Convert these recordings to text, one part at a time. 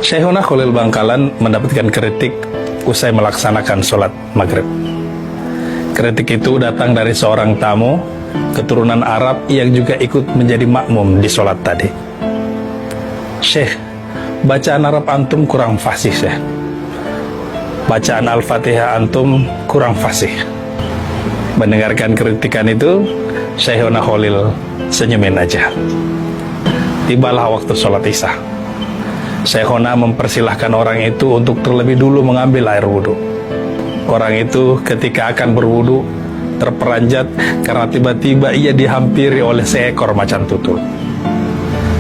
Syekhuna Khalil Bangkalan mendapatkan kritik usai melaksanakan sholat maghrib. Kritik itu datang dari seorang tamu keturunan Arab yang juga ikut menjadi makmum di sholat tadi. Syekh, bacaan Arab antum kurang fasih, Syekh. Bacaan Al-Fatihah antum kurang fasih. Mendengarkan kritikan itu, Syekhuna Khalil senyumin aja. Tibalah waktu sholat isya. Syekhuna mempersilahkan orang itu untuk terlebih dulu mengambil air wudhu. Orang itu ketika akan berwudhu terperanjat karena tiba-tiba ia dihampiri oleh seekor macan tutul.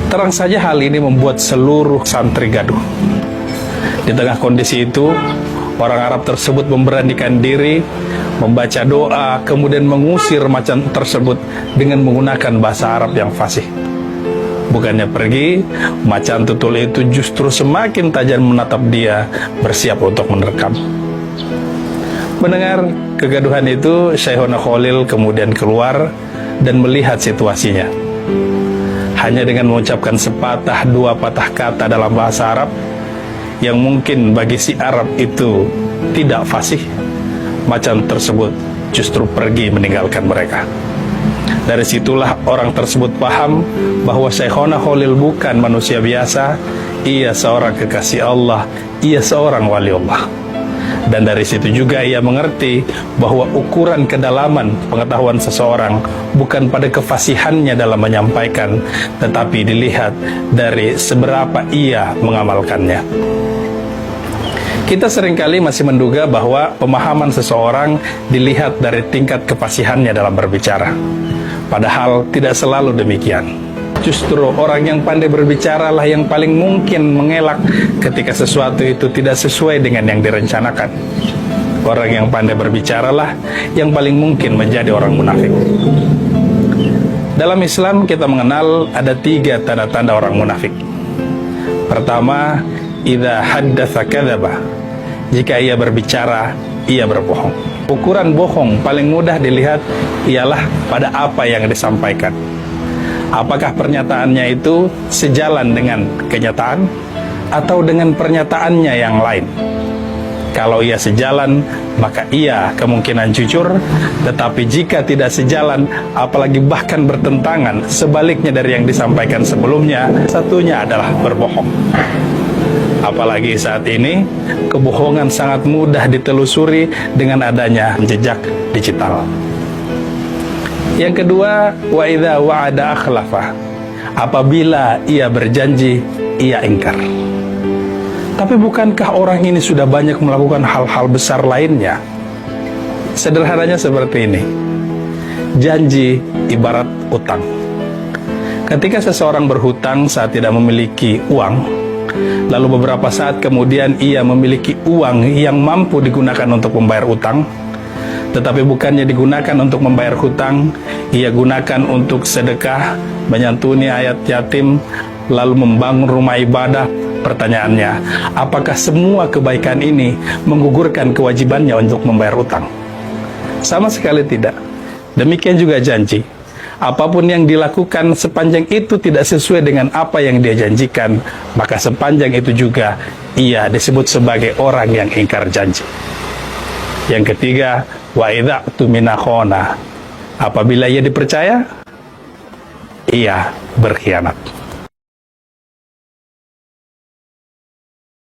Terang saja hal ini membuat seluruh santri gaduh. Di tengah kondisi itu, orang Arab tersebut memberanikan diri, membaca doa, kemudian mengusir macan tersebut dengan menggunakan bahasa Arab yang fasih. Bukannya pergi, macan tutul itu justru semakin tajam menatap dia, bersiap untuk menerkam. Mendengar kegaduhan itu, Syekhuna Khalil kemudian keluar dan melihat situasinya. Hanya dengan mengucapkan sepatah dua patah kata dalam bahasa Arab, yang mungkin bagi si Arab itu tidak fasih, macan tersebut justru pergi meninggalkan mereka. Dari situlah orang tersebut paham bahwa Syekhuna Khalil bukan manusia biasa, ia seorang kekasih Allah, ia seorang wali Allah. Dan dari situ juga ia mengerti bahwa ukuran kedalaman pengetahuan seseorang bukan pada kefasihannya dalam menyampaikan, tetapi dilihat dari seberapa ia mengamalkannya. Kita seringkali masih menduga bahwa pemahaman seseorang dilihat dari tingkat kefasihannya dalam berbicara. Padahal tidak selalu demikian. Justru orang yang pandai berbicara lah yang paling mungkin mengelak ketika sesuatu itu tidak sesuai dengan yang direncanakan. Orang yang pandai berbicara lah yang paling mungkin menjadi orang munafik. Dalam Islam kita mengenal ada 3 tanda-tanda orang munafik. Pertama, idza haddatsa kadzaba. Jika ia berbicara, ia berbohong. Ukuran bohong paling mudah dilihat ialah pada apa yang disampaikan. Apakah pernyataannya itu sejalan dengan kenyataan atau dengan pernyataannya yang lain? Kalau ia sejalan, maka ia kemungkinan jujur. Tetapi jika tidak sejalan, apalagi bahkan bertentangan sebaliknya dari yang disampaikan sebelumnya, satunya adalah berbohong. Apalagi saat ini, kebohongan sangat mudah ditelusuri dengan adanya jejak digital. Yang kedua, wa idza wa'ada akhlafa. Apabila ia berjanji, ia ingkar. Tapi bukankah orang ini sudah banyak melakukan hal-hal besar lainnya? Sederhananya seperti ini. Janji ibarat utang. Ketika seseorang berhutang saat tidak memiliki uang, lalu beberapa saat kemudian ia memiliki uang yang mampu digunakan untuk membayar utang, tetapi bukannya digunakan untuk membayar hutang, ia gunakan untuk sedekah, menyantuni ayat yatim, lalu membangun rumah ibadah. Pertanyaannya, apakah semua kebaikan ini menggugurkan kewajibannya untuk membayar utang? Sama sekali tidak. Demikian juga janji. Apapun yang dilakukan sepanjang itu tidak sesuai dengan apa yang dia janjikan, maka sepanjang itu juga ia disebut sebagai orang yang ingkar janji. Yang ketiga, wa idza tumina khana. Apabila ia dipercaya, ia berkhianat.